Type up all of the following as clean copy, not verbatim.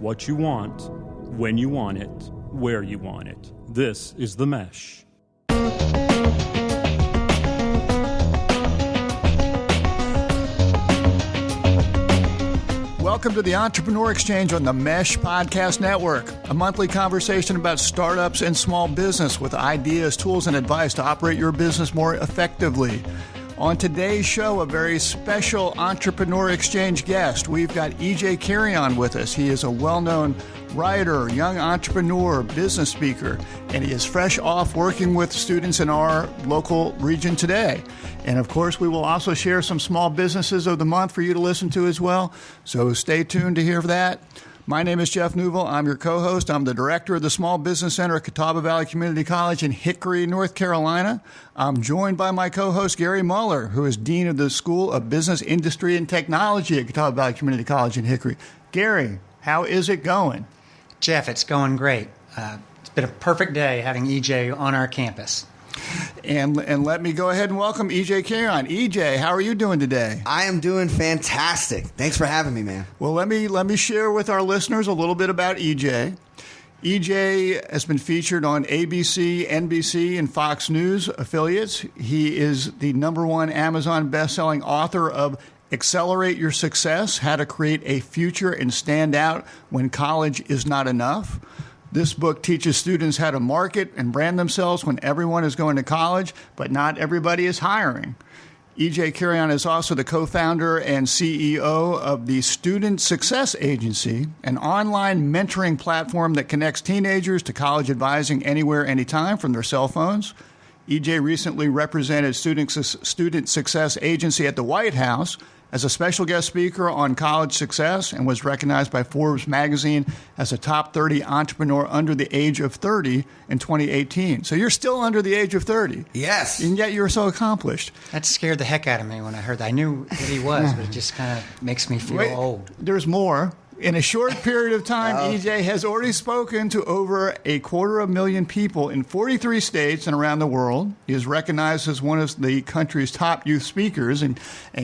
what you want, when you want it, where you want it. This is The Mesh. Welcome to the Entrepreneur Exchange on the Mesh Podcast Network, a monthly conversation about startups and small business with ideas, tools, and advice to operate your business more effectively. On today's show, a very special Entrepreneur Exchange guest. We've got EJ Carrion with us. He is a well-known writer, young entrepreneur, business speaker, and he is fresh off working with students in our local region today. And of course, we will also share some small businesses of the month for you to listen to as well. So stay tuned to hear that. My name is Jeff Neuville. I'm your co-host. I'm the director of the Small Business Center at Catawba Valley Community College in Hickory, North Carolina. I'm joined by my co-host, Gary Muller, who is Dean of the School of Business, Industry, and Technology at Catawba Valley Community College in Hickory. Gary, how is it going? Jeff, it's going great. It's been a perfect day having EJ on our campus. And let me go ahead and welcome EJ Carrion. EJ, how are you doing today? I am doing fantastic. Thanks for having me, man. Well, let me share with our listeners a little bit about EJ. EJ has been featured on ABC, NBC, and Fox News affiliates. He is the #1 Amazon best-selling author of Accelerate Your Success, How to Create a Future and Stand Out When College Is Not Enough. This book teaches students how to market and brand themselves when everyone is going to college, but not everybody is hiring. EJ Carrion is also the co-founder and CEO of the Student Success Agency, an online mentoring platform that connects teenagers to college advising anywhere, anytime from their cell phones. EJ recently represented Student Success Agency at the White House as a special guest speaker on college success and was recognized by Forbes Magazine as a top 30 entrepreneur under the age of 30 in 2018. So you're still under the age of 30. Yes. And yet you're so accomplished. That scared the heck out of me when I heard that. I knew that he was, but it just kind of makes me feel old. There's more. In a short period of time, EJ has already spoken to over 250,000 people in 43 states and around the world. He is recognized as one of the country's top youth speakers, and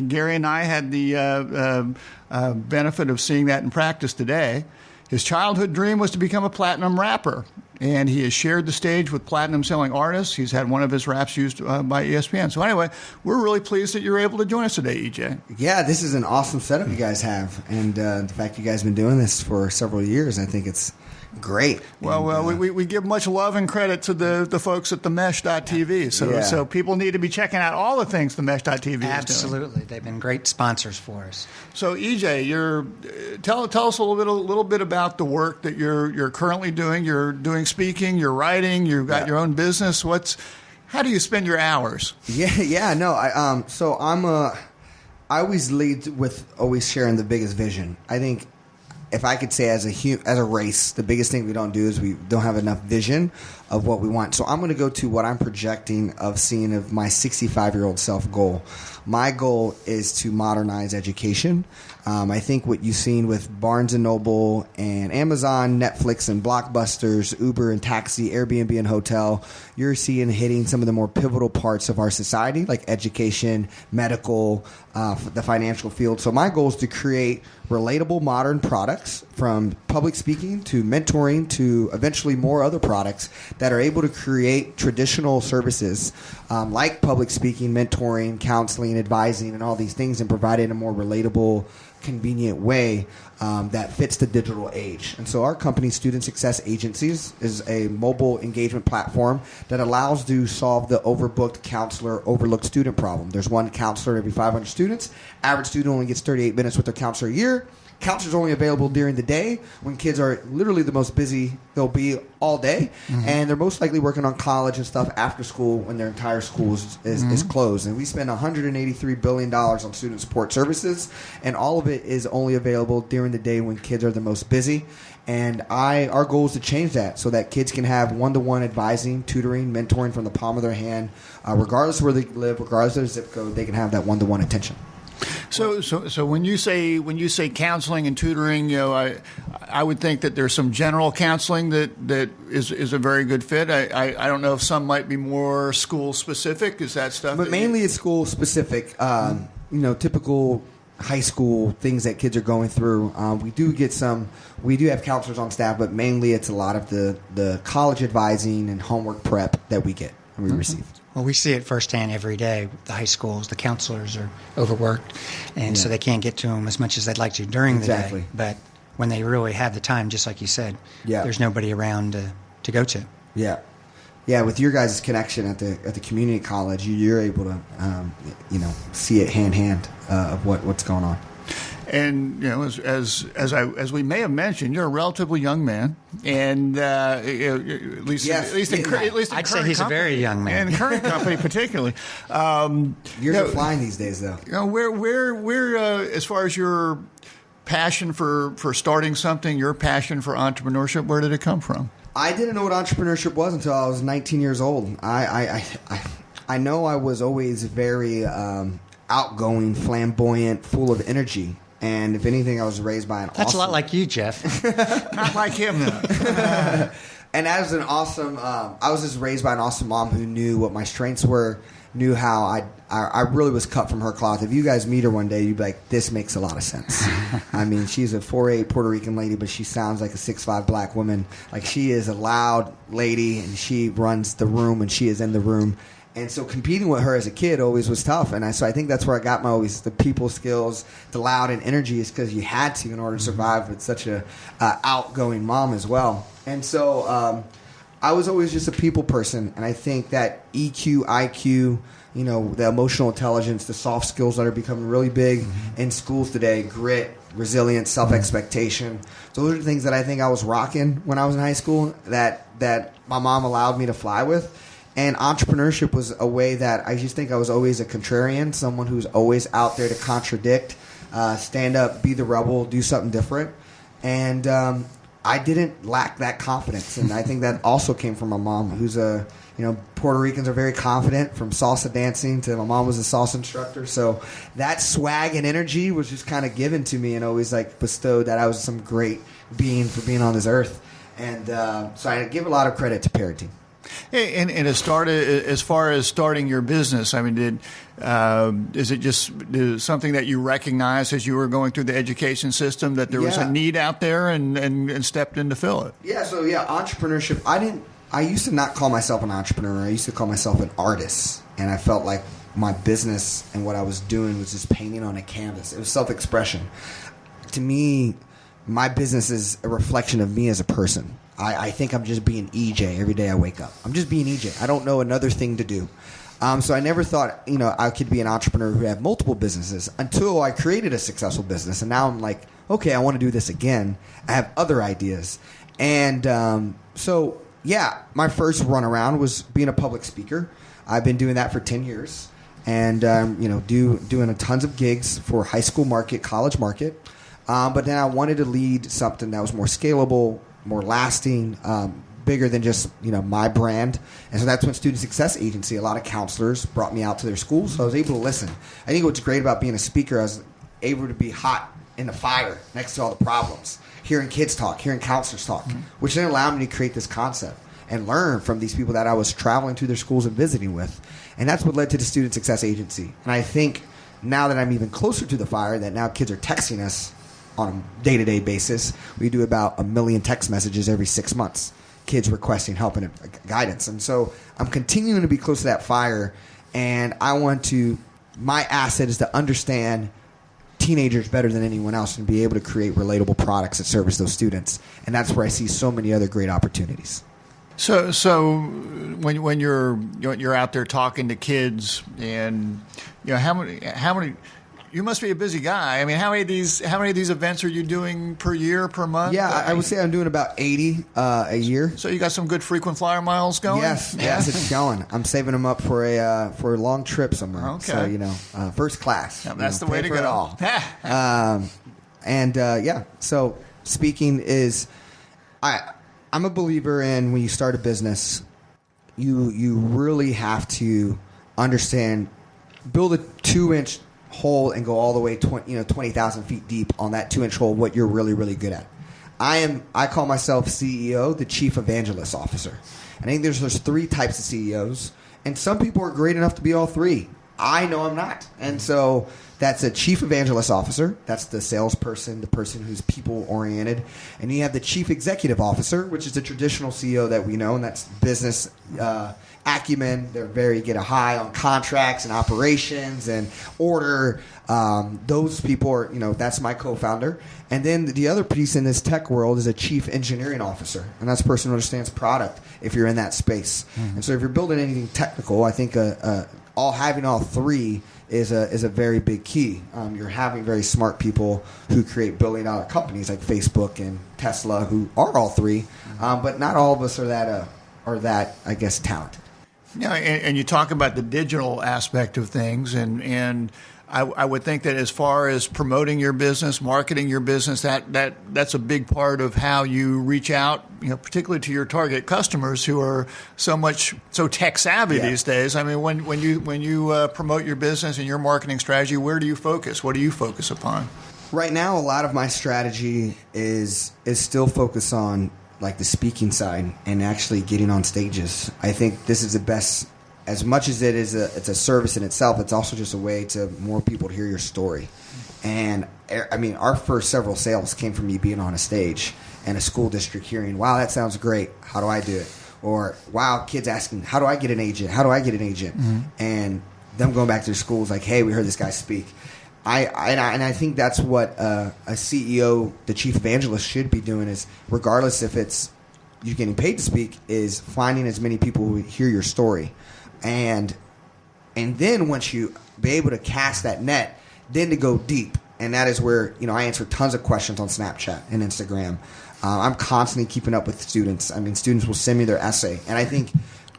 Gary and I had the benefit of seeing that in practice today. His childhood dream was to become a platinum rapper, and he has shared the stage with platinum-selling artists. He's had one of his raps used by ESPN. So anyway, we're really pleased that you're able to join us today, EJ. Yeah, this is an awesome setup you guys have. And the fact you guys have been doing this for several years, I think it's great. Well, we give much love and credit to the folks at themesh.tv. So people need to be checking out all the things themesh.tv is doing. Absolutely. They've been great sponsors for us. So, EJ, tell us a little bit about the work that you're currently doing. You're doing speaking, you're writing, you've got your own business. How do you spend your hours? I always lead with always sharing the biggest vision. I think if I could say as a race, the biggest thing we don't do is we don't have enough vision of what we want. So I'm going to go to what I'm projecting of seeing of my 65-year-old self goal. My goal is to modernize education. I think what you've seen with Barnes & Noble and Amazon, Netflix and Blockbusters, Uber and taxi, Airbnb and hotel, you're seeing hitting some of the more pivotal parts of our society, like education, medical, the financial field. So my goal is to create relatable modern products from public speaking to mentoring to eventually more other products that are able to create traditional services like public speaking, mentoring, counseling, advising, and all these things and provide it in a more relatable, convenient way that fits the digital age. And so our company, Student Success Agencies, is a mobile engagement platform that allows to solve the overbooked counselor, overlooked student problem. There's one counselor every 500 students. Average student only gets 38 minutes with their counselor a year. Counselors are only available during the day when kids are literally the most busy they'll be all day. Mm-hmm. And they're most likely working on college and stuff after school when their entire school is closed. And we spend $183 billion on student support services, and all of it is only available during the day when kids are the most busy. And our goal is to change that so that kids can have one-to-one advising, tutoring, mentoring from the palm of their hand. Regardless of where they live, regardless of their zip code, they can have that one-to-one attention. So when you say counseling and tutoring, I would think that there's some general counseling that is a very good fit. I don't know if some might be more school specific. Is that stuff? But mainly it's school specific. Typical high school things that kids are going through. We do have counselors on staff, but mainly it's a lot of the college advising and homework prep that we get and we receive. Well, we see it firsthand every day. The high schools, the counselors are overworked, and so they can't get to them as much as they'd like to during the day. But when they really have the time, just like you said, there's nobody around to go to. Yeah. Yeah, with your guys' connection at the community college, you're able to, see it hand in hand of what's going on. And as we may have mentioned, you're a relatively young man, and at least in I'd say he's a very young man, and current company particularly. You're flying these days, though. Where as far as your passion for starting something, your passion for entrepreneurship, where did it come from? I didn't know what entrepreneurship was until I was 19 years old. I know I was always very outgoing, flamboyant, full of energy. And if anything, I was raised by That's a lot like you, Jeff. Not like him, though. And as an awesome, I was just raised by an awesome mom who knew what my strengths were, knew how I really was cut from her cloth. If you guys meet her one day, you'd be like, this makes a lot of sense. I mean, she's a 4'8" Puerto Rican lady, but she sounds like a 6'5" black woman. Like, she is a loud lady, and she runs the room, and she is in the room. And so competing with her as a kid always was tough. And so I think that's where I got the people skills, the loud and energy, is because you had to in order to survive with such a outgoing mom as well. And so I was always just a people person. And I think that EQ, IQ, the emotional intelligence, the soft skills that are becoming really big in schools today, grit, resilience, self-expectation. Those are the things that I think I was rocking when I was in high school that my mom allowed me to fly with. And entrepreneurship was a way that I just think I was always a contrarian, someone who's always out there to contradict, stand up, be the rebel, do something different. And I didn't lack that confidence. And I think that also came from my mom, who's Puerto Ricans are very confident, from salsa dancing to my mom was a salsa instructor. So that swag and energy was just kind of given to me and always bestowed that I was some great being for being on this earth. And so I give a lot of credit to parenting. And as far as starting your business, I mean, is it just something that you recognized as you were going through the education system that there was a need out there and stepped in to fill it? Yeah. So entrepreneurship. I used to not call myself an entrepreneur. I used to call myself an artist, and I felt like my business and what I was doing was just painting on a canvas. It was self-expression. To me, my business is a reflection of me as a person. I think I'm just being EJ every day I wake up. I'm just being EJ. I don't know another thing to do. So I never thought, I could be an entrepreneur who had multiple businesses until I created a successful business. And now I'm like, okay, I want to do this again. I have other ideas. And my first run around was being a public speaker. I've been doing that for 10 years. And, doing tons of gigs for high school market, college market. But then I wanted to lead something that was more scalable, more lasting, bigger than just my brand. And so that's when Student Success Agency, a lot of counselors brought me out to their schools, so I was able to listen. I think what's great about being a speaker, I was able to be hot in the fire next to all the problems, hearing kids talk, hearing counselors talk, which then allowed me to create this concept and learn from these people that I was traveling to their schools and visiting with. And that's what led to the Student Success Agency. And I think now that I'm even closer to the fire, that now kids are texting us on a day-to-day basis. We do about 1 million text messages every 6 months, kids requesting help and guidance. And so I'm continuing to be close to that fire, and my asset is to understand teenagers better than anyone else and be able to create relatable products that service those students. And that's where I see so many other great opportunities. So when you're out there talking to kids, and how many you must be a busy guy. I mean, how many of these events are you doing per year, per month? Yeah, I would say I'm doing about 80 a year. So you got some good frequent flyer miles going? Yes, it's going. I'm saving them up for a long trip somewhere. Okay. So first class. Yeah, that's the way to go. It all. So speaking is, I'm a believer in when you start a business, you really have to understand, build a 2-inch hole and go all the way 20,000 feet deep on that 2-inch hole, what you're really, really good at. I call myself CEO, the Chief Evangelist Officer. And I think there's 3 types of CEOs, and some people are great enough to be all 3. I know I'm not. And so that's a chief evangelist officer. That's the salesperson, the person who's people-oriented. And you have the chief executive officer, which is the traditional CEO that we know, and that's business acumen. They're get a high on contracts and operations and order. Those people are, that's my co-founder. And then the other piece in this tech world is a chief engineering officer, and that's a person who understands product if you're in that space. And so if you're building anything technical, I think having all three is a very big key. You're having very smart people who create billion-dollar companies like Facebook and Tesla, who are all three, but not all of us are that I guess talented. Yeah, and you talk about the digital aspect of things, and I would think that as far as promoting your business, marketing your business, that's a big part of how you reach out, particularly to your target customers who are so tech savvy these days. I mean, when you promote your business and your marketing strategy, where do you focus? What do you focus upon? Right now, a lot of my strategy is still focused on like the speaking side and actually getting on stages. I think this is the best. As much as it's a service in itself, it's also just a way to more people to hear your story. And I mean, our first several sales came from me being on a stage and a school district hearing, wow, that sounds great. How do I do it? Or, wow, kids asking, how do I get an agent? How do I get an agent? Mm-hmm. And them going back to their schools like, hey, we heard this guy speak. I think that's what a CEO, the chief evangelist, should be doing is, regardless if it's you're getting paid to speak, is finding as many people who hear your story. And then once you be able to cast that net, then to go deep. And that is where, I answer tons of questions on Snapchat and Instagram. I'm constantly keeping up with students. I mean, students will send me their essay. And I think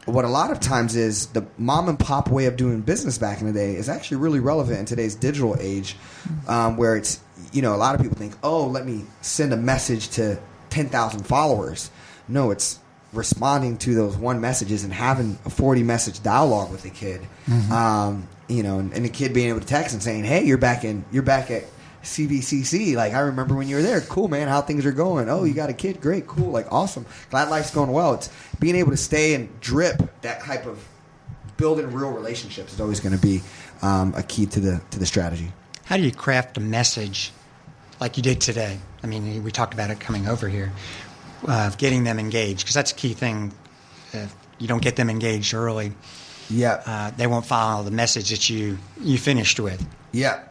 what a lot of times is the mom and pop way of doing business back in the day is actually really relevant in today's digital age, where it's, a lot of people think, oh, let me send a message to 10,000 followers. No, it's responding to those one messages and having a 40-message dialogue with the kid. Mm-hmm. And the kid being able to text and saying, hey, you're back at CVCC. Like, I remember when you were there. Cool, man. How things are going? Oh, you got a kid? Great. Cool. Like, awesome. Glad life's going well. It's being able to stay and drip that type of building real relationships is always going to be a key to the strategy. How do you craft a message like you did today? I mean, we talked about it coming over here, of getting them engaged, because that's a key thing. If you don't get them engaged early, they won't follow the message that you finished with. Yeah.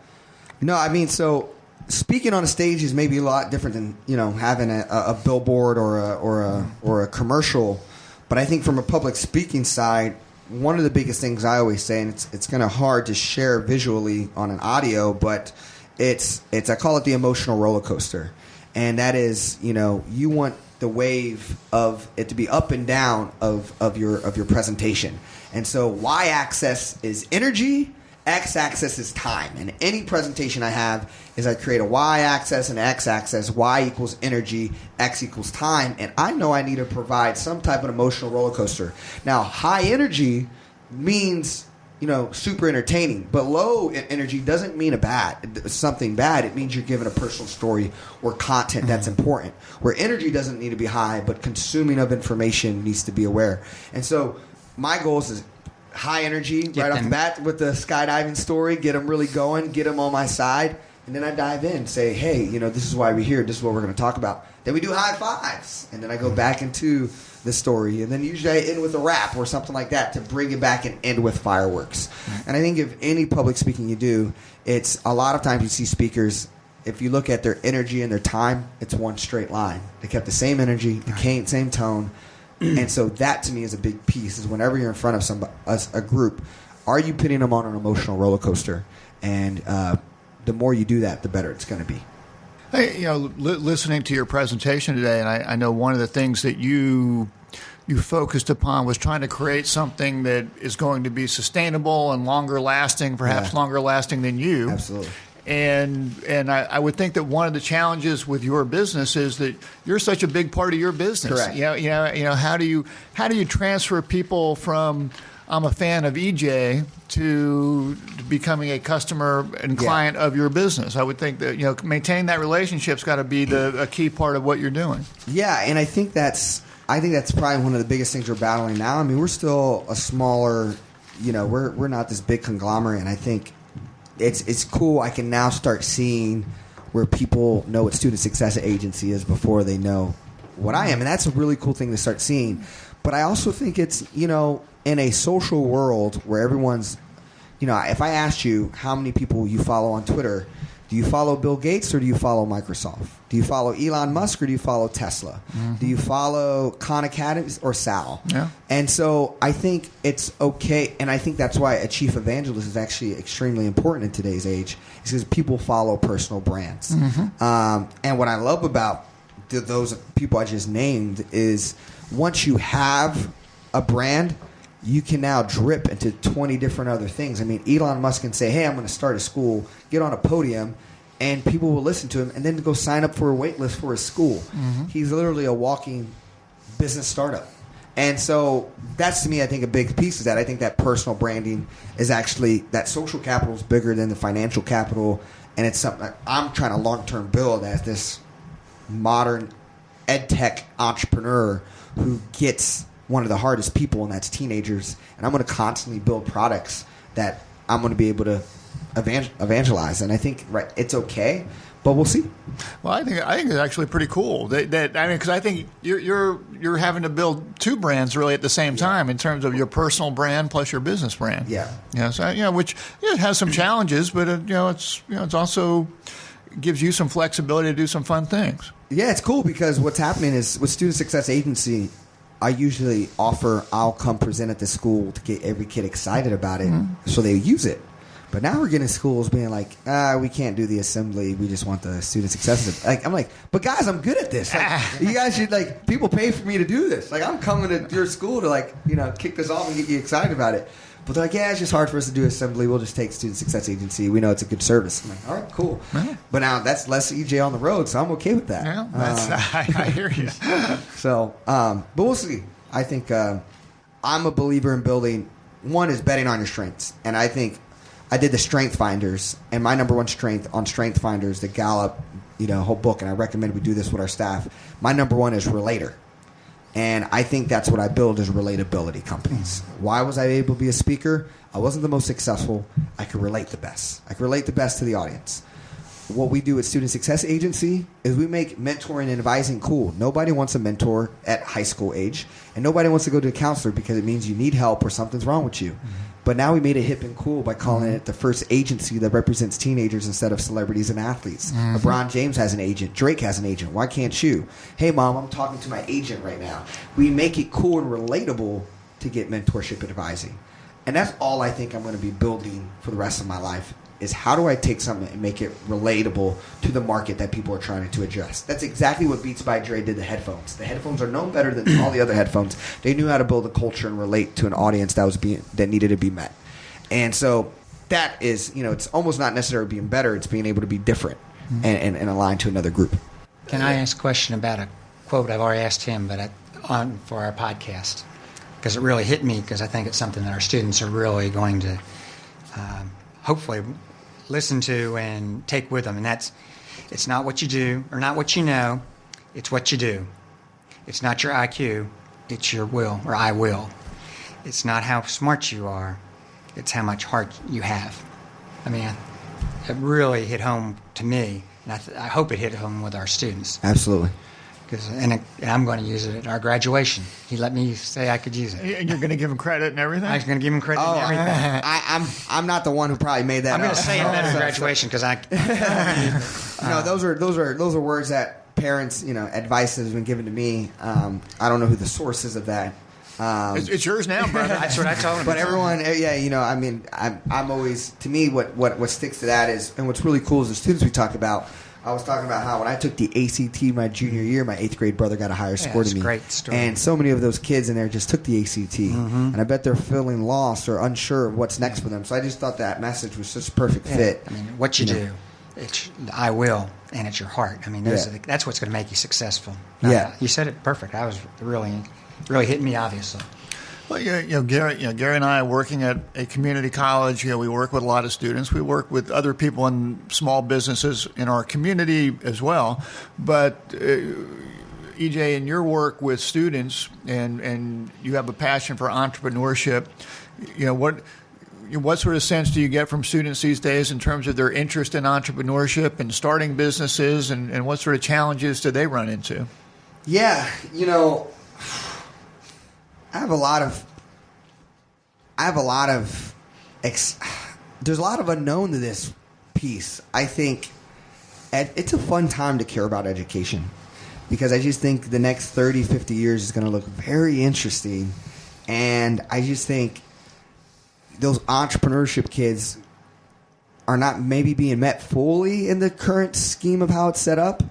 No, I mean, so speaking on a stage is maybe a lot different than having a billboard or a commercial. But I think from a public speaking side, one of the biggest things I always say, and it's kind of hard to share visually on an audio, but it's I call it the emotional roller coaster, and that is you want the wave of it to be up and down of your presentation, and so y-axis is energy. X-axis is time. And any presentation I have is I create a Y-axis and an X-axis. Y equals energy, X equals time. And I know I need to provide some type of emotional roller coaster. Now, high energy means, super entertaining. But low energy doesn't mean something bad. It means you're giving a personal story or content that's important. Where energy doesn't need to be high, but consuming of information needs to be aware. And so my goal is high energy right off the bat with the skydiving story, get them really going, get them on my side, and then I dive in, say, hey, this is why we're here, this is what we're going to talk about. Then we do high fives, and then I go back into the story, and then usually I end with a rap or something like that to bring it back and end with fireworks. And I think if any public speaking you do, it's a lot of times you see speakers, if you look at their energy and their time, it's one straight line. They kept the same energy, the same tone. And so that to me is a big piece. Is whenever you're in front of a group, are you putting them on an emotional roller coaster? And the more you do that, the better it's going to be. Hey, listening to your presentation today, and I know one of the things that you focused upon was trying to create something that is going to be sustainable and longer lasting, perhaps longer lasting than you. Absolutely. And I would think that one of the challenges with your business is that you're such a big part of your business. Correct. How do you transfer people from I'm a fan of EJ to becoming a customer and client of your business? I would think that maintaining that relationship's got to be a key part of what you're doing. Yeah, and I think that's probably one of the biggest things we're battling now. I mean, we're still a smaller we're not this big conglomerate, and I think it's cool. I can now start seeing where people know what Student Success Agency is before they know what I am, and that's a really cool thing to start seeing. But I also think it's, in a social world where everyone's, if I asked you how many people you follow on Twitter, do you follow Bill Gates or do you follow Microsoft? Do you follow Elon Musk or do you follow Tesla? Mm-hmm. Do you follow Khan Academy or Sal? Yeah. And so I think it's okay, and I think that's why a chief evangelist is actually extremely important in today's age, is because people follow personal brands. Mm-hmm. And what I love about those people I just named is once you have a brand, you can now drip into 20 different other things. I mean, Elon Musk can say, hey, I'm going to start a school, get on a podium, and people will listen to him, and then go sign up for a wait list for his school. Mm-hmm. He's literally a walking business startup. And so that's, to me, I think a big piece of that. I think that personal branding is actually, that social capital is bigger than the financial capital, and it's something that I'm trying to long-term build as this modern ed tech entrepreneur who gets one of the hardest people, and that's teenagers. And I'm going to constantly build products that I'm going to be able to evangelize. And I think it's okay, but we'll see. Well, I think it's actually pretty cool. Because I think you're having to build two brands really at the same time in terms of your personal brand plus your business brand. Yeah. So which it has some challenges, but it's also gives you some flexibility to do some fun things. Yeah, it's cool because what's happening is with Student Success Agency, I usually offer I'll come present at the school to get every kid excited about it so they use it. But now we're getting schools being like, we can't do the assembly. We just want the student success. I'm like, but guys, I'm good at this. You guys should, people pay for me to do this. I'm coming to your school to kick this off and get you excited about it. But they're like, yeah, it's just hard for us to do assembly. We'll just take Student Success Agency. We know it's a good service. I'm like, all right, cool. Right. But now that's less EJ on the road, so I'm okay with that. Yeah, I hear you. So, but we'll see. I think I'm a believer in building. One is betting on your strengths. And I think I did the Strength Finders, and my number one strength on Strength Finders, the Gallup, whole book, and I recommend we do this with our staff. My number one is relator. And I think that's what I build is relatability companies. Why was I able to be a speaker? I wasn't the most successful. I could relate the best. I could relate the best to the audience. What we do at Student Success Agency is we make mentoring and advising cool. Nobody wants a mentor at high school age, and nobody wants to go to a counselor because it means you need help or something's wrong with you. Mm-hmm. But now we made it hip and cool by calling it the first agency that represents teenagers instead of celebrities and athletes. Mm-hmm. LeBron James has an agent. Drake has an agent. Why can't you? Hey, Mom, I'm talking to my agent right now. We make it cool and relatable to get mentorship and advising. And that's all I think I'm going to be building for the rest of my life is how do I take something and make it relatable to the market that people are trying to address. That's exactly what Beats by Dre did the headphones. The headphones are known better than all the other headphones. They knew how to build a culture and relate to an audience that needed to be met. And so that is, it's almost not necessarily being better. It's being able to be different and aligned to another group. Can I ask a question about a quote I've already asked him, but for our podcast? Because it really hit me because I think it's something that our students are really going to hopefully listen to and take with them. And that's, it's not what you do or not what you know, it's what you do. It's not your IQ, it's your will or I will. It's not how smart you are, it's how much heart you have. I mean, it really hit home to me, and I hope it hit home with our students. Absolutely. And I'm going to use it at our graduation. He let me say I could use it. And you're going to give him credit and everything? I was going to give him credit and everything. I'm not the one who probably made that. I'm going to say it at graduation because those are words that parents, advice has been given to me. I don't know who the source is of that. It's yours now, brother. That's what I told him. But everyone, I'm always, to me, what sticks to that is, and what's really cool is the students we talk about. I was talking about how when I took the ACT my junior year, my 8th grade brother got a higher score than me. Great story. And so many of those kids in there just took the ACT. Mm-hmm. And I bet they're feeling lost or unsure of what's next for them. So I just thought that message was such a perfect fit. I mean, what you do, it's I will, and it's your heart. I mean, that's what's going to make you successful. You said it perfect. I was really hitting me, obviously. Well, Gary and I are working at a community college. We work with a lot of students. We work with other people in small businesses in our community as well. But EJ, in your work with students, and you have a passion for entrepreneurship, what sort of sense do you get from students these days in terms of their interest in entrepreneurship and starting businesses, and what sort of challenges do they run into? Yeah, there's a lot of unknown to this piece. I think it's a fun time to care about education, because I just think the next 30, 50 years is going to look very interesting. And I just think those entrepreneurship kids are not maybe being met fully in the current scheme of how it's set up.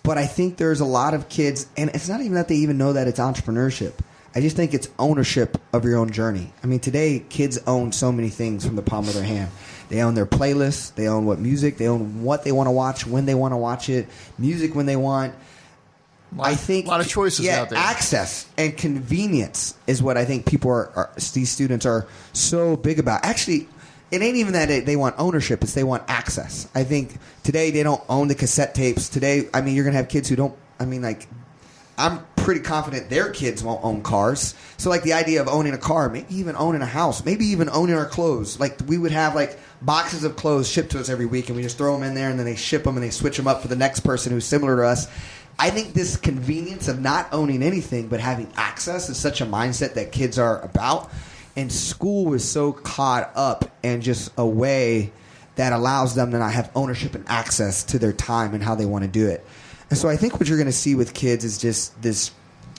But I think there's a lot of kids, and it's not even that they even know that it's entrepreneurship. I just think it's ownership of your own journey. I mean, today, kids own so many things from the palm of their hand. They own their playlists. They own what music. They own what they want to watch, when they want to watch it, music when they want. I think a lot of choices out there. Access and convenience is what I think these students are so big about. Actually, it ain't even that they want ownership. It's they want access. I think today they don't own the cassette tapes. Today, I mean, you're going to have kids who don't, I'm pretty confident their kids won't own cars. So, the idea of owning a car, maybe even owning a house, maybe even owning our clothes. We would have, boxes of clothes shipped to us every week, and we just throw them in there, and then they ship them, and they switch them up for the next person who's similar to us. I think this convenience of not owning anything but having access is such a mindset that kids are about. And school is so caught up in just a way that allows them to not have ownership and access to their time and how they want to do it. And so I think what you're going to see with kids is just this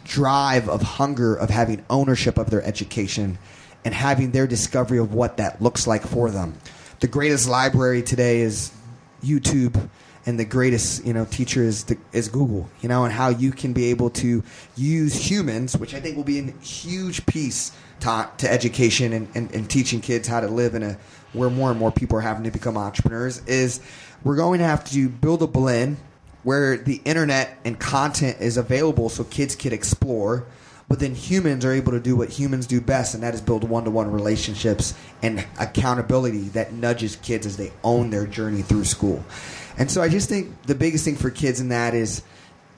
drive of hunger of having ownership of their education and having their discovery of what that looks like for them. The greatest library today is YouTube, and the greatest teacher is Google, and how you can be able to use humans, which I think will be a huge piece to education and teaching kids how to live in where more and more people are having to become entrepreneurs. Is we're going to have to build a blend where the internet and content is available so kids can explore, but then humans are able to do what humans do best, and that is build one-to-one relationships and accountability that nudges kids as they own their journey through school. And so I just think the biggest thing for kids in that is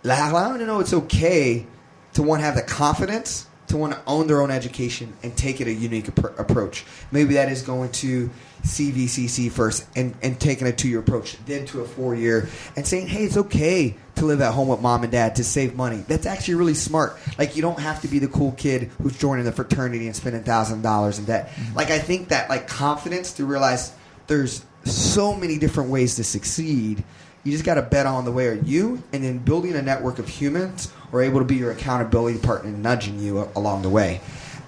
allowing them to know it's okay to want to have the confidence to want to own their own education and take it a unique approach. Maybe that is going to CVCC first and taking a 2-year approach, then to a 4-year, and saying, hey, it's okay to live at home with mom and dad to save money. That's actually really smart. You don't have to be the cool kid who's joining the fraternity and spending $1,000 in debt. Mm-hmm. I think that confidence to realize there's so many different ways to succeed. You just got to bet on the way are you, and then building a network of humans who are able to be your accountability partner and nudging you along the way.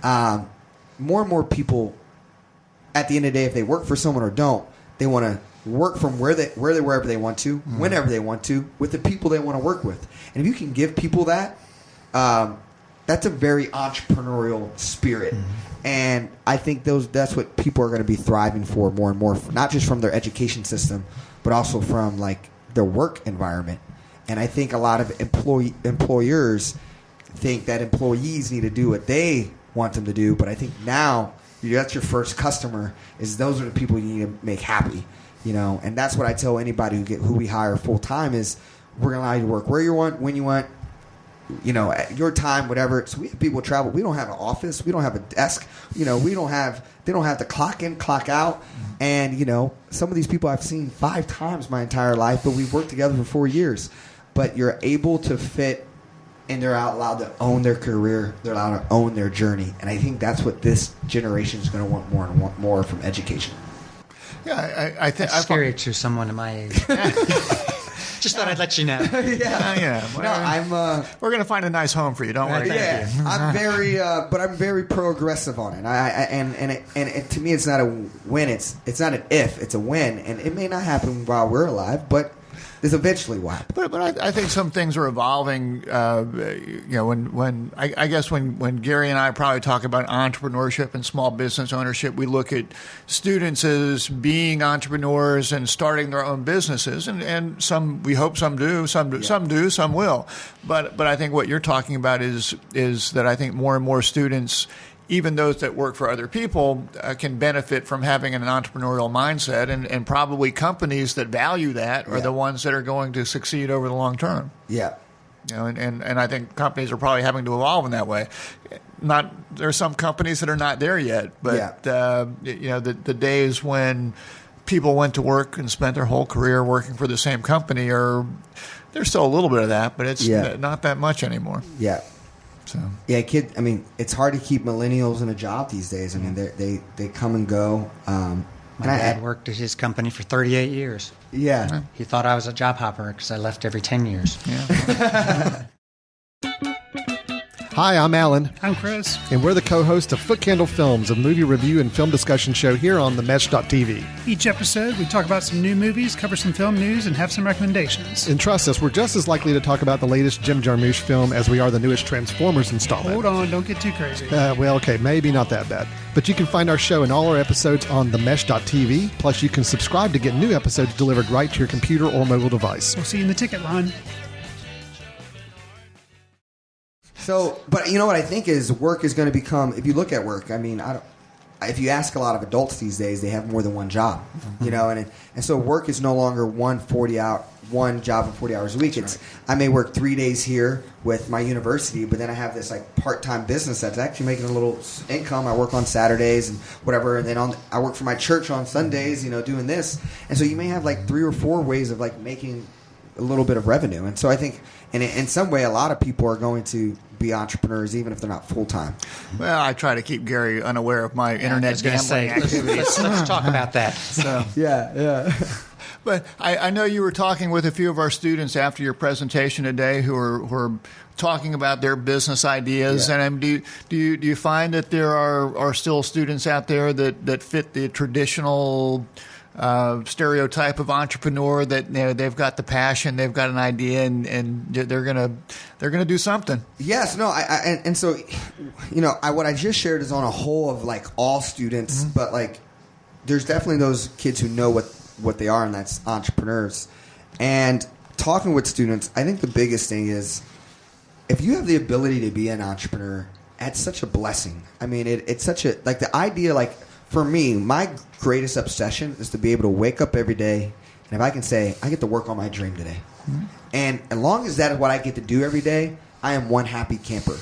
More and more people, at the end of the day, if they work for someone or don't, they want to work from wherever they want to, whenever they want to, with the people they want to work with. And if you can give people that, that's a very entrepreneurial spirit. Mm-hmm. And I think that's what people are going to be thriving for more and more, not just from their education system, but also from their work environment. And I think a lot of employers think that employees need to do what they want them to do. But I think now that's your first customer, is those are the people you need to make happy. And that's what I tell anybody who we hire full time is we're going to allow you to work where you want, when you want, at your time, whatever. So we have people travel. We don't have an office. We don't have a desk. They don't have to clock in, clock out. And, some of these people I've seen 5 times my entire life, but we've worked together for 4 years. But you're able to fit, and they're allowed to own their career. They're allowed to own their journey. And I think that's what this generation is going to want more and want more from education. Yeah, I think it's scary to someone of my age. Just thought I'd let you know. Yeah. Well, we're going to find a nice home for you. Don't worry. Yeah, I'm very pro-aggressive on it. And to me, it's not a win. It's not an if. It's a win. And it may not happen while we're alive, but this eventually will happen. But I think some things are evolving. When Gary and I probably talk about entrepreneurship and small business ownership, we look at students as being entrepreneurs and starting their own businesses, and some, we hope some do, some will. But I think what you're talking about is that I think more and more students, even those that work for other people, can benefit from having an entrepreneurial mindset, and probably companies that value that are the ones that are going to succeed over the long term. Yeah. And I think companies are probably having to evolve in that way. There are some companies that are not there yet, but the days when people went to work and spent their whole career working for the same company there's still a little bit of that, but it's not that much anymore. Yeah. So it's hard to keep millennials in a job these days. I mean, they come and go. My dad worked at his company for 38 years. Yeah. He thought I was a job hopper because I left every 10 years. Yeah. Hi, I'm Alan. I'm Chris. And we're the co-hosts of Foot Candle Films, a movie review and film discussion show here on themesh.tv. Each episode, we talk about some new movies, cover some film news, and have some recommendations. And trust us, we're just as likely to talk about the latest Jim Jarmusch film as we are the newest Transformers installment. Hold on, don't get too crazy. Well, okay, maybe not that bad. But you can find our show and all our episodes on themesh.tv. Plus, you can subscribe to get new episodes delivered right to your computer or mobile device. We'll see you in the ticket line. So, but you know what I think is work is going to become, if you look at work, I mean, if you ask a lot of adults these days, they have more than one job, and so work is no longer one job for 40 hours a week. I may work 3 days here with my university, but then I have this like part-time business that's actually making a little income. I work on Saturdays and whatever, and then I work for my church on Sundays, doing this. And so you may have like 3 or 4 ways of like making a little bit of revenue. And so I think in some way, a lot of people are going to be entrepreneurs, even if they're not full-time. Well, I try to keep Gary unaware of my internet gambling activities. Let's talk about that. So. Yeah. But I know you were talking with a few of our students after your presentation today who are talking about their business ideas. Yeah. And do you find that there are still students out there that fit the traditional stereotype of entrepreneur, that they've got the passion, they've got an idea, and they're gonna do something? Yes, no, and so what I just shared is on a whole of like all students, but like there's definitely those kids who know what they are, and that's entrepreneurs. And talking with students, I think the biggest thing is if you have the ability to be an entrepreneur, that's such a blessing. I mean, it's such a, like, the idea, like, for me, my greatest obsession is to be able to wake up every day, and if I can say, I get to work on my dream today. And as long as that is what I get to do every day, I am one happy camper.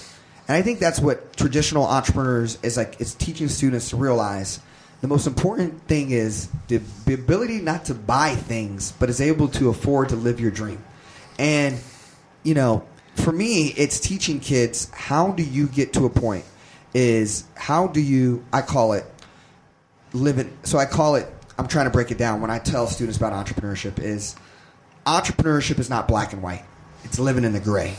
And I think that's what traditional entrepreneurs is like. It's teaching students to realize the most important thing is the ability not to buy things, but is able to afford to live your dream. And, for me, it's teaching kids, how do you get to a point is how do you, I call it, live it. So I call it, I'm trying to break it down when I tell students about entrepreneurship is not black and white. It's living in the gray.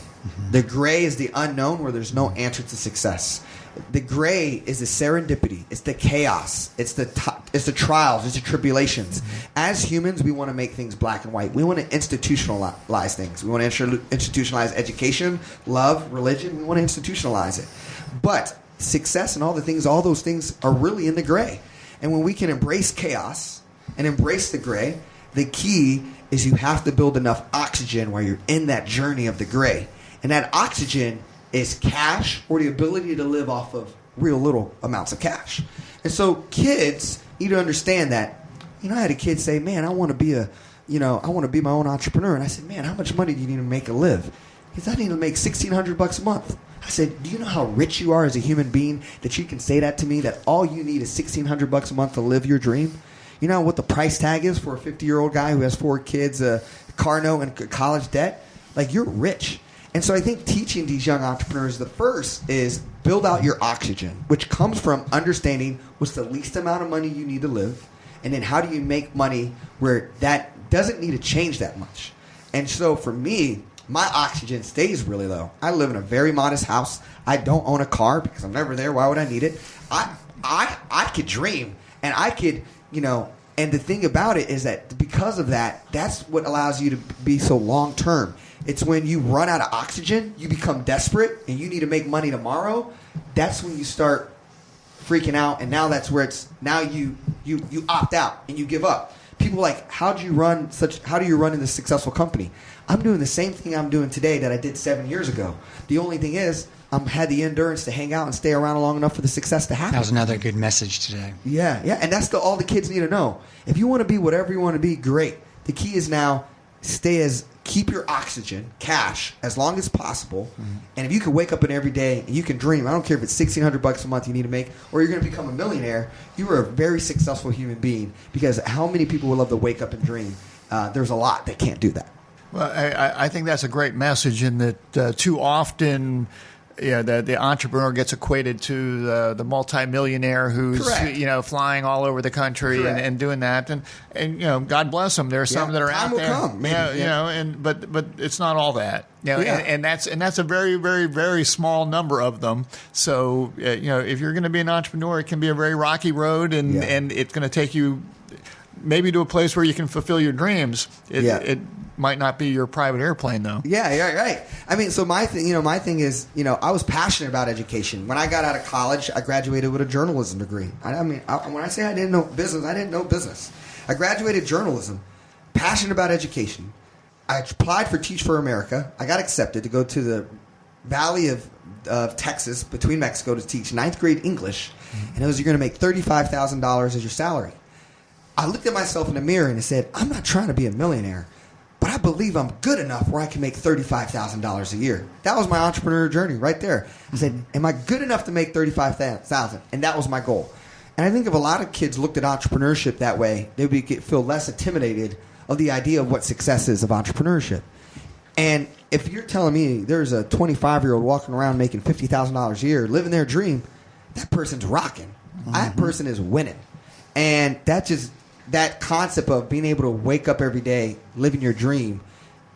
The gray is the unknown where there's no answer to success. The gray is the serendipity. It's the chaos. It's the trials. It's the tribulations. As humans, we want to make things black and white. We want to institutionalize things. We want to institutionalize education, love, religion. We want to institutionalize it. But success and all those things are really in the gray. And when we can embrace chaos and embrace the gray, the key is you have to build enough oxygen while you're in that journey of the gray. And that oxygen is cash or the ability to live off of real little amounts of cash. And so kids need to understand that. I had a kid say, man, I want to be my own entrepreneur. And I said, man, how much money do you need to make to live? He said, I need to make $1,600 a month. I said, do you know how rich you are as a human being that you can say that to me, that all you need is $1,600 a month to live your dream? You know what the price tag is for a 50-year-old guy who has 4 kids, a car note, and college debt? Like, you're rich. And so I think teaching these young entrepreneurs, the first is build out your oxygen, which comes from understanding what's the least amount of money you need to live, and then how do you make money where that doesn't need to change that much. And so for me, my oxygen stays really low. I live in a very modest house. I don't own a car because I'm never there. Why would I need it? I could dream, and I could, and the thing about it is that because of that, that's what allows you to be so long term. It's when you run out of oxygen, you become desperate, and you need to make money tomorrow. That's when you start freaking out, and now that's where you opt out and you give up. People are like, how do you run in this successful company? I'm doing the same thing I'm doing today that I did 7 years ago. The only thing is, had the endurance to hang out and stay around long enough for the success to happen. That was another good message today. Yeah, and that's all the kids need to know. If you want to be whatever you want to be, great. The key is now stay as keep your oxygen, cash, as long as possible. And if you can wake up every day and you can dream, I don't care if it's $1,600 a month you need to make or you're going to become a millionaire, you are a very successful human being, because how many people would love to wake up and dream? There's a lot that can't do that. Well, I think that's a great message, in that too often, the entrepreneur gets equated to the multimillionaire who's flying all over the country and doing that, and God bless them. There are some that are time out will there, come, maybe, but it's not all that, and that's a very, very, very small number of them. So if you're going to be an entrepreneur, it can be a very rocky road, and it's going to take you maybe to a place where you can fulfill your dreams. It might not be your private airplane, though. Yeah, right. I mean, so my thing is, I was passionate about education. When I got out of college, I graduated with a journalism degree. When I say I didn't know business, I didn't know business. I graduated journalism, passionate about education. I applied for Teach for America. I got accepted to go to the Valley of Texas, between Mexico, to teach 9th grade English. And it was, you're going to make $35,000 as your salary. I looked at myself in the mirror and I said, I'm not trying to be a millionaire, but I believe I'm good enough where I can make $35,000 a year. That was my entrepreneurial journey right there. I said, am I good enough to make $35,000? And that was my goal. And I think if a lot of kids looked at entrepreneurship that way, they would feel less intimidated of the idea of what success is of entrepreneurship. And if you're telling me there's a 25-year-old walking around making $50,000 a year, living their dream, that person's rocking. That person is winning. And that concept of being able to wake up every day, living your dream,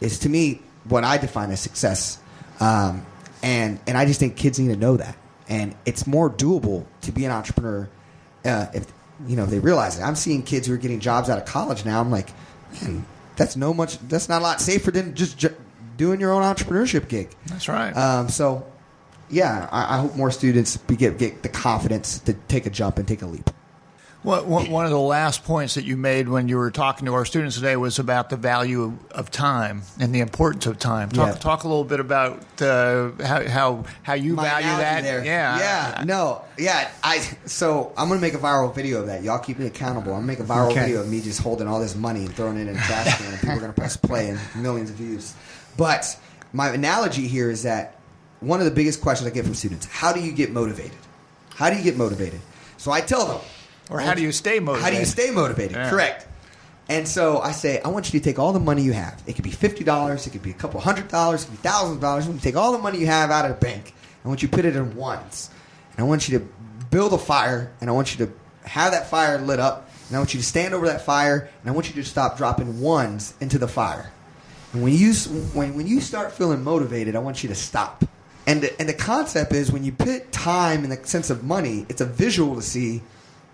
is, to me, what I define as success. And I just think kids need to know that. And it's more doable to be an entrepreneur if they realize it. I'm seeing kids who are getting jobs out of college now. I'm like, man, that's not a lot safer than just doing your own entrepreneurship gig. That's right. I hope more students get the confidence to take a jump and take a leap. Well, one of the last points that you made when you were talking to our students today was about the value of time and the importance of time. Talk a little bit about how you value that. So I'm going to make a viral video of that. Y'all keep me accountable. I'm going to make a viral video of me just holding all this money and throwing it in a trash can, and people are going to press play and millions of views. But my analogy here is that one of the biggest questions I get from students: how do you get motivated? How do you get motivated? So I tell them. Or how do you stay motivated? How do you stay motivated? Yeah. Correct. And so I say, I want you to take all the money you have. It could be $50. It could be a couple $100. It could be $1,000. I want you to take all the money you have out of the bank. I want you to put it in ones. And I want you to build a fire. And I want you to have that fire lit up. And I want you to stand over that fire. And I want you to stop dropping ones into the fire. And when you start feeling motivated, I want you to stop. And the concept is, when you put time in the sense of money, it's a visual to see,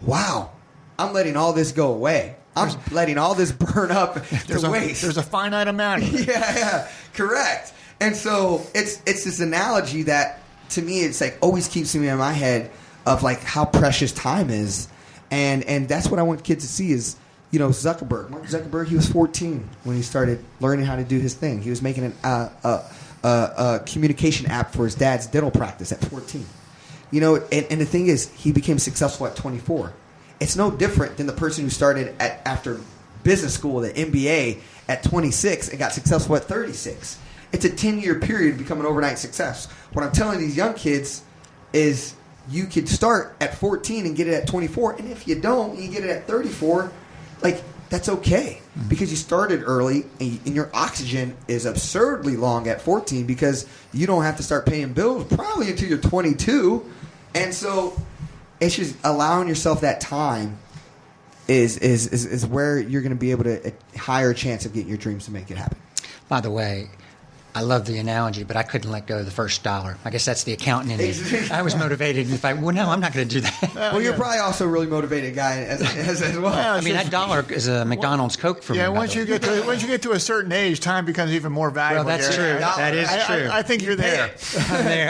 wow, I'm letting all this go away. I'm letting all this burn up to waste. There's a finite amount of it. Yeah, correct. And so it's this analogy that, to me, it's like always keeps me in my head of like how precious time is. And that's what I want kids to see is, Mark Zuckerberg, he was 14 when he started learning how to do his thing. He was making a communication app for his dad's dental practice at 14. And the thing is, he became successful at 24. It's no different than the person who started after business school, the MBA, at 26 and got successful at 36. It's a 10-year period to become an overnight success. What I'm telling these young kids is, you could start at 14 and get it at 24. And if you don't, you get it at 34, that's okay. Because you started early, and your oxygen is absurdly long at 14, because you don't have to start paying bills probably until you're 22. And so it's just allowing yourself that time is where you're going to be able to a higher chance of getting your dreams to make it happen. By the way, I love the analogy, but I couldn't let go of the first dollar. I guess that's the accountant in me. I was motivated. And no, I'm not going to do that. Well, you're probably also a really motivated guy as well. I mean, that dollar is a McDonald's Coke for me. Yeah, once you get to a certain age, time becomes even more valuable. Well, that's true. That is true. I think you're there.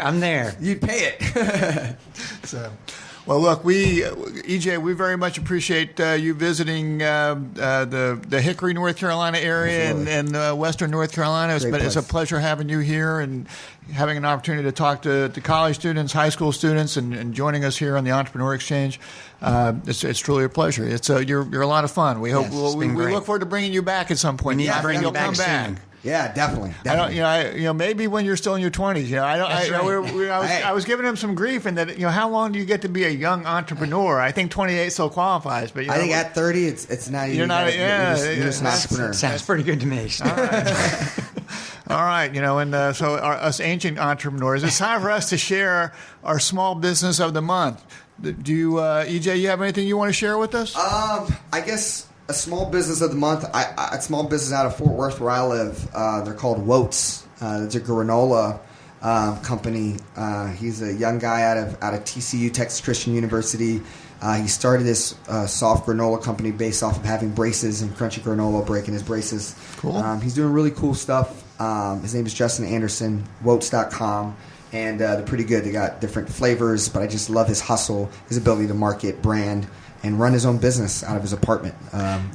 I'm there. You'd pay it. So. Well, look, EJ, we very much appreciate you visiting the Hickory, North Carolina area and Western North Carolina. It's a pleasure having you here and having an opportunity to talk to college students, high school students, and joining us here on the Entrepreneur Exchange. It's truly a pleasure. You're a lot of fun. We hope we look forward to bringing you back at some point. We need to bring you back soon. Yeah, definitely. I don't, maybe when you're still in your 20s. I was giving him some grief in that, how long do you get to be a young entrepreneur? I think 28 still qualifies, but I think at 30, it's not. You're just an entrepreneur. Sounds pretty good to me. All right, so us ancient entrepreneurs, it's time for us to share our small business of the month. Do you, EJ, you have anything you want to share with us? I guess a small business of the month. A small business out of Fort Worth, where I live. They're called Woats. It's a granola company. He's a young guy out of TCU, Texas Christian University. He started this soft granola company based off of having braces and crunchy granola, breaking his braces. Cool. He's doing really cool stuff. His name is Justin Anderson, Woats.com, and they're pretty good. They got different flavors, but I just love his hustle, his ability to market, brand, and run his own business out of his apartment,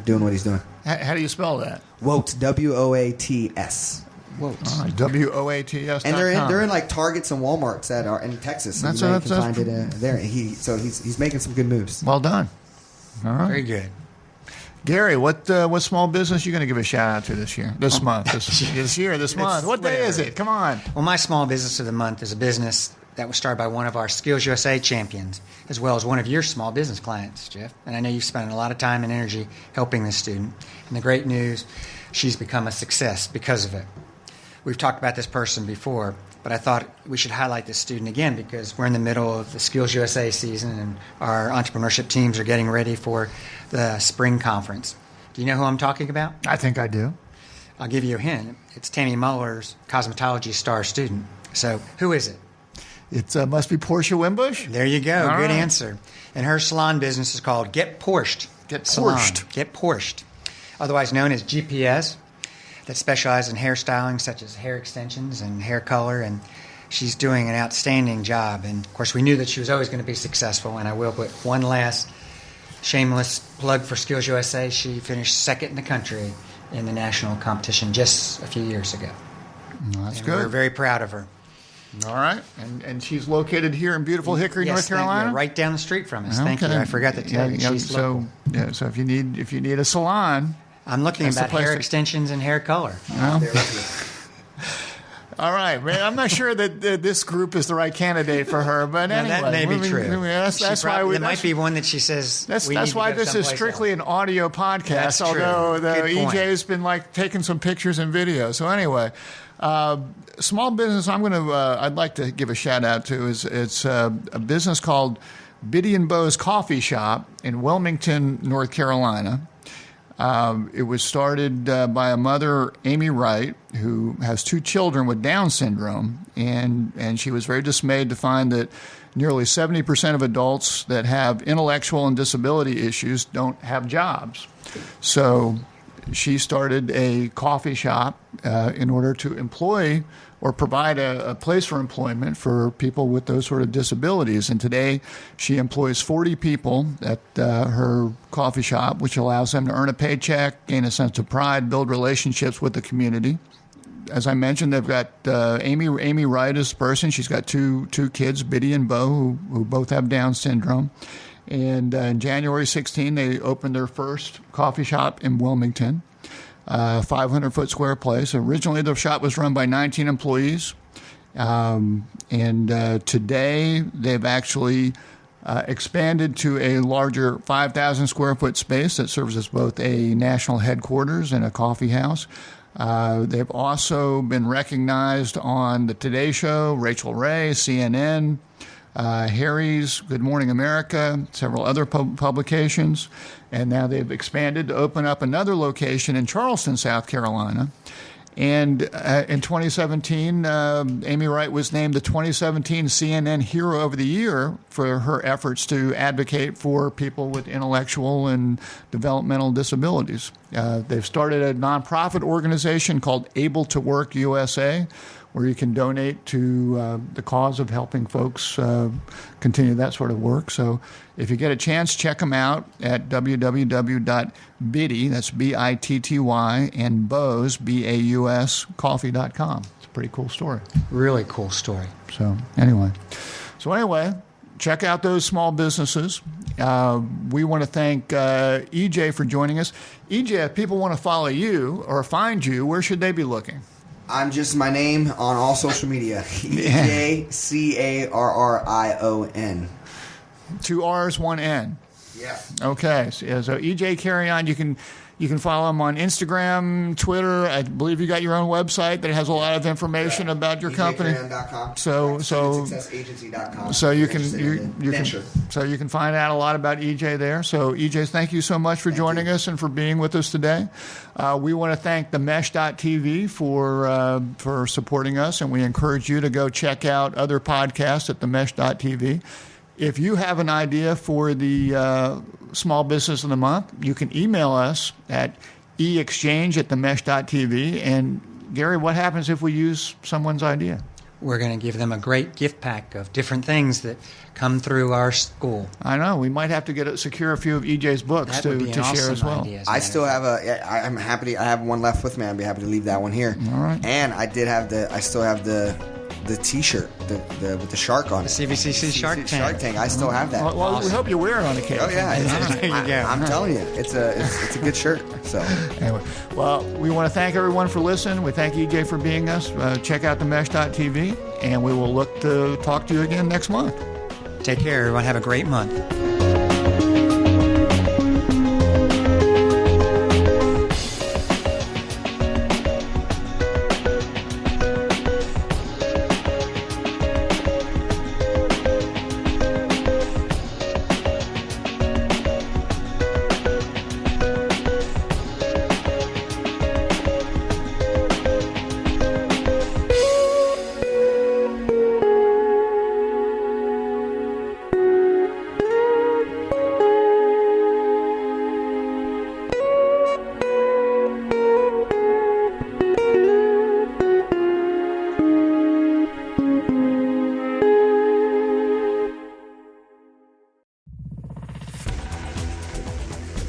doing what he's doing. How do you spell that? Woats, Woats. Woats. All right, WOATS. And they're in like Targets and Walmarts that are in Texas. So you can find it there. He's making some good moves. Well done. All right. Very good. Gary, what small business are you going to give a shout out to this year, this month, this month? What day is it? Come on. Well, my small business of the month is a business that was started by one of our Skills USA champions, as well as one of your small business clients, Jeff. And I know you've spent a lot of time and energy helping this student. And the great news, she's become a success because of it. We've talked about this person before, but I thought we should highlight this student again because we're in the middle of the Skills USA season and our entrepreneurship teams are getting ready for the spring conference. Do you know who I'm talking about? I think I do. I'll give you a hint. It's Tammy Muller's cosmetology star student. So who is it? It must be Portia Wimbush. There you go. All Good right. answer. And her salon business is called Get Porshed. Salon. Get Porshed. Otherwise known as GPS. That specializes in hairstyling, such as hair extensions and hair color, and she's doing an outstanding job. And, of course, we knew that she was always going to be successful, and I will put one last shameless plug for Skills USA. She finished second in the country in the national competition just a few years ago. That's and good. We're very proud of her. All right. And she's located here in beautiful Hickory, North Carolina? Right down the street from us. Thank you. I forgot to tell you. She's local. So if you need a salon... I'm looking about hair extensions and hair color. Well, all right, man. I'm not sure that this group is the right candidate for her, but anyway, that may be true. That's why it might be one that she says. That's why this is strictly an audio podcast. That's although true. EJ's been taking some pictures and videos. So anyway, small business. I'd like to give a shout out to it's a business called Biddy and Bo's Coffee Shop in Wilmington, North Carolina. It was started by a mother, Amy Wright, who has 2 children with Down syndrome, and she was very dismayed to find that nearly 70% of adults that have intellectual and disability issues don't have jobs. So she started a coffee shop in order to employ or provide a place for employment for people with those sort of disabilities. And today she employs 40 people at her coffee shop, which allows them to earn a paycheck, gain a sense of pride, build relationships with the community. As I mentioned, they've got Amy Wright as a person. She's got two kids, Biddy and Bo, who both have Down syndrome. And in January 16, they opened their first coffee shop in Wilmington. 500-foot square place. Originally, the shop was run by 19 employees, and today they've actually expanded to a larger 5,000-square-foot space that serves as both a national headquarters and a coffee house. They've also been recognized on the Today Show, Rachel Ray, CNN, Harry's, Good Morning America, several other publications, and now they've expanded to open up another location in Charleston, South Carolina. And in 2017, Amy Wright was named the 2017 CNN Hero of the Year for her efforts to advocate for people with intellectual and developmental disabilities. They've started a nonprofit organization called Able to Work USA, where you can donate to the cause of helping folks continue that sort of work. So if you get a chance, check them out at www.biddy, that's B-I-T-T-Y, and Bo's, B-A-U-S, coffee.com. It's a pretty cool story. Really cool story. So anyway, check out those small businesses. We want to thank EJ for joining us. EJ, if people want to follow you or find you, where should they be looking? I'm just my name on all social media. EJ Carrion. 2 R's, 1 N. Yeah. Okay. So EJ Carrion, you can follow him on Instagram, Twitter. I believe you got your own website that has a lot of information about your company. EJCarrion.com. So SuccessAgency.com. So you can find out a lot about EJ there. So EJ, thank you so much for joining us and for being with us today. We want to thank themesh.tv for supporting us, and we encourage you to go check out other podcasts at themesh.tv. If you have an idea for the Small Business of the Month, you can email us at eexchange@themesh.tv. And Gary, what happens if we use someone's idea? We're going to give them a great gift pack of different things that come through our school. I know. We might have to secure a few of EJ's books to share as well. I still have I'm happy I have one left with me. I'd be happy to leave that one here. All right. And I still have the T-shirt with the shark on it. The CVCC Shark Tank. Shark Tank. I still have that. Well, awesome. We hope you wear it on occasion. Oh yeah, There you go. I'm telling you, it's a good shirt. So anyway, well, we want to thank everyone for listening. We thank EJ for being us. Check out themesh.tv, and we will look to talk to you again next month. Take care, everyone. Have a great month.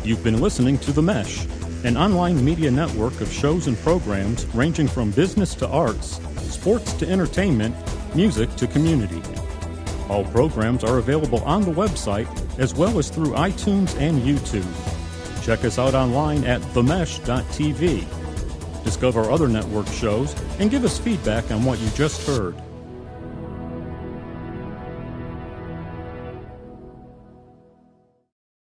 You've been listening to The Mesh, an online media network of shows and programs ranging from business to arts, sports to entertainment, music to community. All programs are available on the website as well as through iTunes and YouTube. Check us out online at themesh.tv. Discover other network shows and give us feedback on what you just heard.